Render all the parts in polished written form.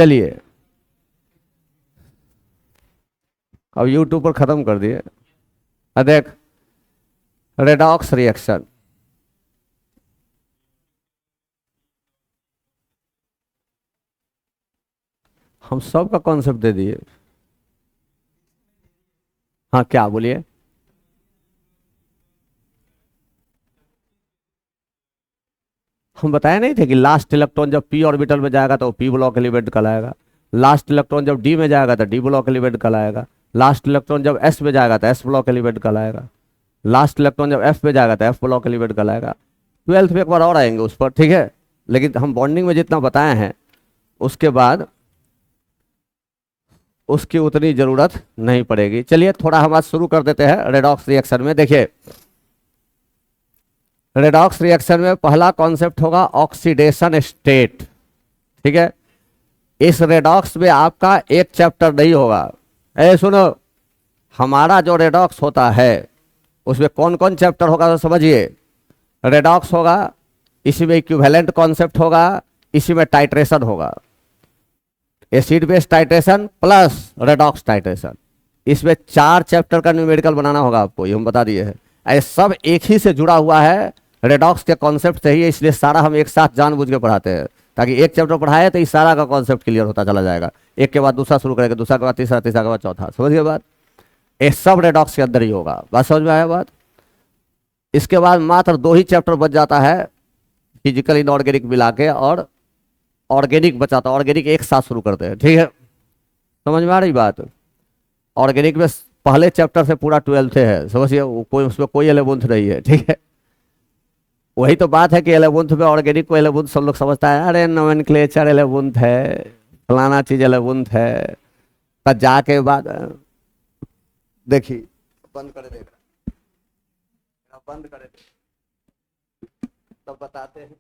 चलिए अब यूट्यूब पर खत्म कर दिए। देख, रेडॉक्स रिएक्शन, हम सब का कॉन्सेप्ट दे दिए। हाँ क्या बोलिए। हम बताए नहीं थे कि लास्ट इलेक्ट्रॉन जब पी ऑर्बिटल में जाएगा तो पी ब्लॉक एलिमेंट कहलाएगा, लास्ट इलेक्ट्रॉन जब डी में जाएगा तो डी ब्लॉक एलिमेंट कहलाएगा, लास्ट इलेक्ट्रॉन जब एस में जाएगा तो एस ब्लॉक एलिमेंट कहलाएगा, लास्ट इलेक्ट्रॉन जब एफ में जाएगा तो एफ ब्लॉक एलिमेंट कहलाएगा। ट्वेल्थ में एक बार और आएंगे उस पर, ठीक है। लेकिन हम बॉन्डिंग में जितना बताए हैं उसके बाद उसकी उतनी जरूरत नहीं पड़ेगी। चलिए थोड़ा हम आज शुरू कर देते हैं रेडॉक्स रिएक्शन में। देखिए रेडॉक्स रिएक्शन में पहला कॉन्सेप्ट होगा ऑक्सीडेशन स्टेट, ठीक है। इस रेडॉक्स में आपका एक चैप्टर नहीं होगा। सुनो, हमारा जो रेडॉक्स होता है उसमें कौन कौन चैप्टर होगा तो समझिए। रेडॉक्स होगा, इसी में इक्विवेलेंट कॉन्सेप्ट होगा, इसी में टाइट्रेशन होगा, acid base titration plus redox titration. इसमें 4 चैप्टर का न्यूमेरिकल बनाना होगा आपको, ये हम बता दिए हैं। ये सब एक ही से जुड़ा हुआ है, रेडॉक्स के कॉन्सेप्ट से ही, इसलिए सारा हम एक साथ जानबूझ के पढ़ाते हैं ताकि एक चैप्टर पढ़ाए तो इस सारा का कॉन्सेप्ट क्लियर होता चला जाएगा। एक के बाद दूसरा शुरू करेंगे, दूसरा के बाद तीसरा, तीसरा के बाद चौथा, समझिए बात। ये सब रेडॉक्स के अंदर ही होगा, बात समझ में आया बात। इसके बाद मात्र 2 ही चैप्टर बच जाता है, फिजिकल इनऑर्गेनिक मिला के, और ऑर्गेनिक बचाता। ऑर्गेनिक एक साथ शुरू करते हैं, ठीक है, समझ में आ रही बात। ऑर्गेनिक में पहले चैप्टर से पूरा 12th है, समझिए, कोई उसमें कोई 11th नहीं है, ठीक है। वही तो बात है कि 11th में ऑर्गेनिक को 11th सब लोग समझता है, अरे नोमेनक्लेचर 11th है, फलाना चीज 11th है। तब जाके बाद देखिए, बंद करे, देख रहा, बंद करे तब बताते हैं।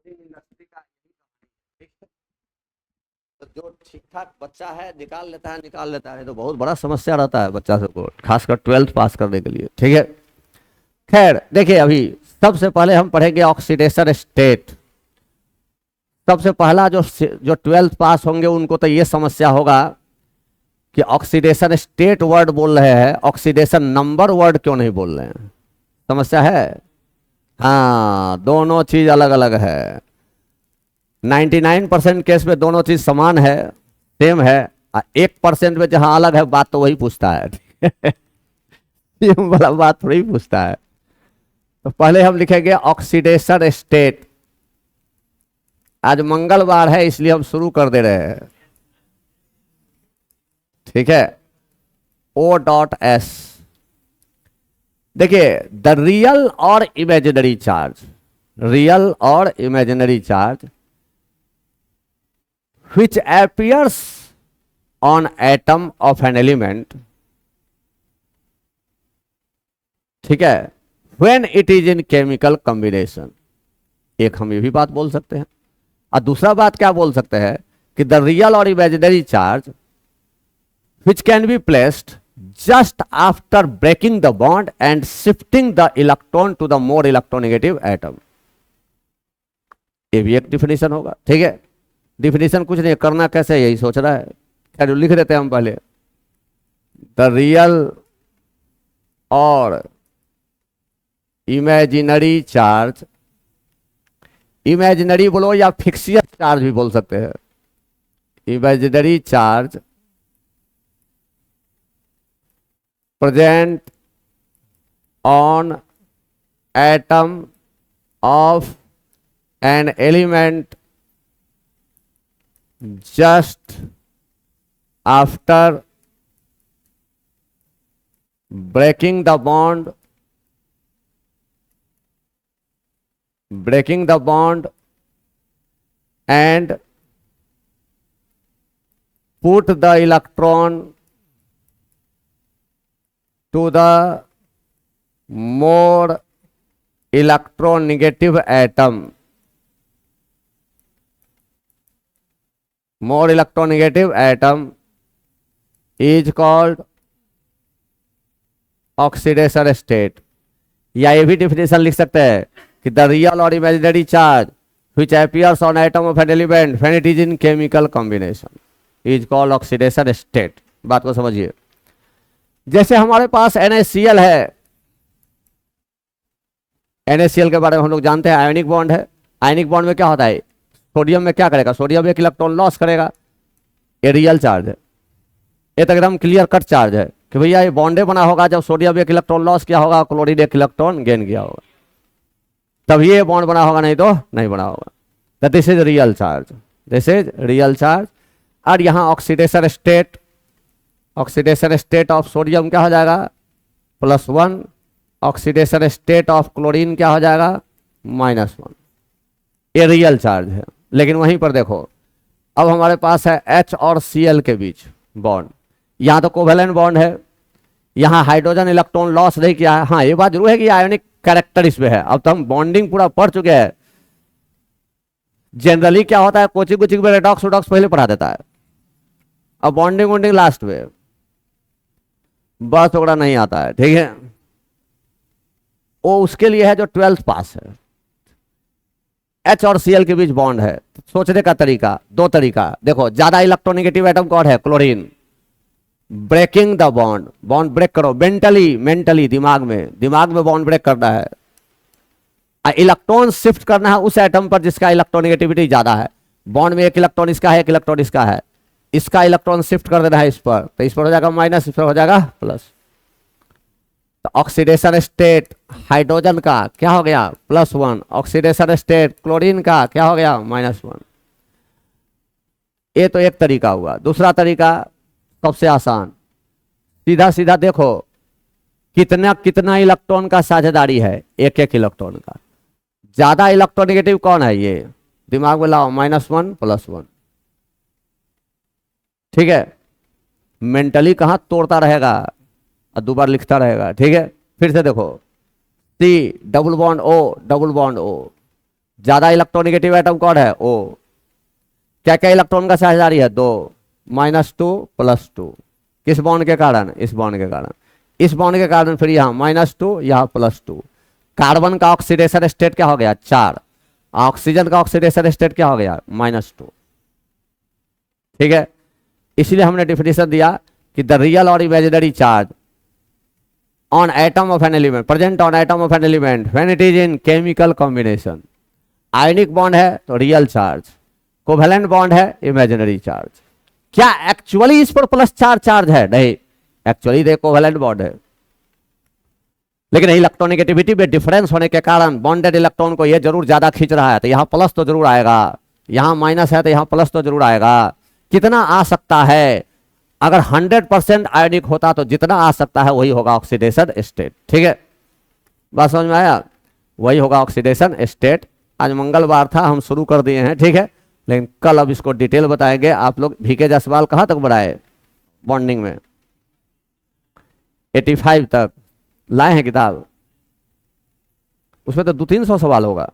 इंडस्ट्री का, ठीक है। तो जो ठीक ठाक बच्चा है निकाल लेता है, तो बहुत बड़ा समस्या रहता है बच्चा सबको, खासकर 12th पास करने के लिए। ठीक है, खैर देखिए, अभी सबसे पहले हम पढ़ेंगे ऑक्सीडेशन स्टेट। सबसे पहला जो 12th पास होंगे उनको तो ये समस्या होगा कि ऑक्सीडेशन स्टेट वर्ड बोल रहे हैं, ऑक्सीडेशन नंबर वर्ड क्यों नहीं बोल रहे हैं, समस्या है। हाँ, दोनों चीज अलग अलग है। 99% केस में दोनों चीज समान है, सेम है। 1% में जहां अलग है बात तो वही पूछता है सेम वाला बात थोड़ी पूछता है। तो पहले हम लिखेंगे ऑक्सीडेशन स्टेट। आज मंगलवार है इसलिए हम शुरू कर दे रहे हैं। ठीक है, O.S। देखिए, द रियल और इमेजिनरी चार्ज, रियल और imaginary charge which appears on atom of an element, ठीक है, when it is in chemical combination। एक हम ये भी बात बोल सकते हैं, और दूसरा बात क्या बोल सकते हैं कि द रियल और imaginary charge which can be placed just after breaking the bond and shifting the electron to the more electronegative atom। ये भी एक डिफिनेशन होगा। ठीक है, डिफिनेशन कुछ नहीं, करना कैसे यही सोच रहा है। खैर लिख देते हैं हम पहले, द रियल और इमेजिनरी चार्ज, इमेजिनरी बोलो या फिक्सियल चार्ज भी बोल सकते हैं, imaginary charge present on atom of an element just after breaking the bond and put the electron to the more electronegative atom, more electronegative atom is called oxidation state। या ये भी definition लिख सकते हैं कि द रियल और imaginary charge which appears on atom of an element when it is in chemical combination is called oxidation state। बात को समझिए, जैसे हमारे पास NaCl है, NaCl के बारे में हम लोग जानते हैं, आयोनिक बॉन्ड है। आयोनिक बॉन्ड में क्या होता है, सोडियम में क्या करेगा, सोडियम एक इलेक्ट्रॉन लॉस करेगा, ये रियल चार्ज है। ये तो एकदम क्लियर कट चार्ज है कि भैया ये बॉन्डे बना होगा जब सोडियम एक इलेक्ट्रॉन लॉस किया होगा, क्लोरीन एक इलेक्ट्रॉन गेन किया होगा, तभी ये बॉन्ड बना होगा, नहीं तो नहीं बना होगा। तो this is real charge, this is real charge. और यहाँ oxidation state, oxidation state of sodium क्या हो जाएगा, +1। ऑक्सीडेशन स्टेट ऑफ क्लोरीन क्या हो जाएगा, -1। ये रियल चार्ज है। लेकिन वहीं पर देखो, अब हमारे पास है H और Cl के बीच बॉन्ड, यहाँ तो कोवेलेंट बॉन्ड है, यहाँ हाइड्रोजन इलेक्ट्रॉन लॉस नहीं किया है। हाँ, ये बात जरूर है कि आयोनिक कैरेक्टर इसमें है। अब तो हम बॉन्डिंग पूरा पढ़ चुके हैं। जनरली क्या होता है, कोचिंग कोचिंग में रेडॉक्स वोडॉक्स पहले पढ़ा देता है, अब बॉन्डिंग वॉन्डिंग लास्ट में, बस थोड़ा नहीं आता है। ठीक है, वो उसके लिए है जो 12th पास है। H और Cl के बीच बॉन्ड है, सोचने का तरीका, दो तरीका देखो। ज्यादा इलेक्ट्रोनेगेटिव एटम कौन है, chlorine. Breaking the bond, bond break करो मेंटली दिमाग में बॉन्ड ब्रेक करना है। इलेक्ट्रॉन शिफ्ट करना है उस एटम पर जिसका इलेक्ट्रोनेगेटिविटी ज्यादा है। बॉन्ड में एक इलेक्ट्रॉन इसका है, एक इलेक्ट्रॉन इसका है, इसका इलेक्ट्रॉन शिफ्ट कर देना है इस पर, तो इस पर हो जाएगा माइनस, इस पर हो जाएगा प्लस। तो ऑक्सीडेशन स्टेट हाइड्रोजन का क्या हो गया, +1। ऑक्सीडेशन स्टेट क्लोरीन का क्या हो गया, -1। ये तो एक तरीका हुआ। दूसरा तरीका सबसे आसान, सीधा सीधा देखो कितना कितना इलेक्ट्रॉन का साझेदारी है, एक एक इलेक्ट्रॉन का। ज्यादा इलेक्ट्रोनेगेटिव कौन है, ये दिमाग में लाओ, -1 +1। ठीक है, मेंटली कहां तोड़ता रहेगा और दोबारा लिखता रहेगा। ठीक है, फिर से देखो, C डबल बॉन्ड O, ज्यादा इलेक्ट्रोनेगेटिव एटम कौन है, O। क्या क्या इलेक्ट्रॉन का साझेदारी है? 2, -2 +2। किस बॉन्ड के कारण? इस बॉन्ड के कारण। इस बॉन्ड के कारण फिर यहाँ -2, यहाँ +2। कार्बन का ऑक्सीडेशन स्टेट क्या हो गया? 4। ऑक्सीजन का ऑक्सीडेशन स्टेट क्या हो गया? -2। ठीक है, इसलिए हमने डिफिनेशन दिया कि द रियल और imaginary charge on atom of an element present on atom of an element when it is in chemical combination. Ionic bond है तो रियल चार्ज, कोवेलेंट बॉन्ड है इमेजिनरी चार्ज। क्या एक्चुअली इस पर plus charge है? नहीं, actually they covalent bond है, लेकिन इलेक्ट्रोनेगेटिविटी में डिफरेंस होने के कारण बॉन्डेड इलेक्ट्रॉन को ये जरूर ज्यादा खींच रहा है, तो यहां प्लस तो जरूर आएगा, यहां माइनस है तो यहां प्लस तो जरूर आएगा। कितना आ सकता है? अगर 100% आयनिक होता तो जितना आ सकता है वही होगा ऑक्सीडेशन स्टेट। ठीक है, बात समझ में आया? वही होगा ऑक्सीडेशन स्टेट। आज मंगलवार था, हम शुरू कर दिए हैं, ठीक है, लेकिन कल अब इसको डिटेल बताएंगे। आप लोग VK जायसवाल कहाँ तक बढ़ाए? बॉन्डिंग में 85 तक लाए हैं किताब, उसमें तो 200-300 सवाल होगा।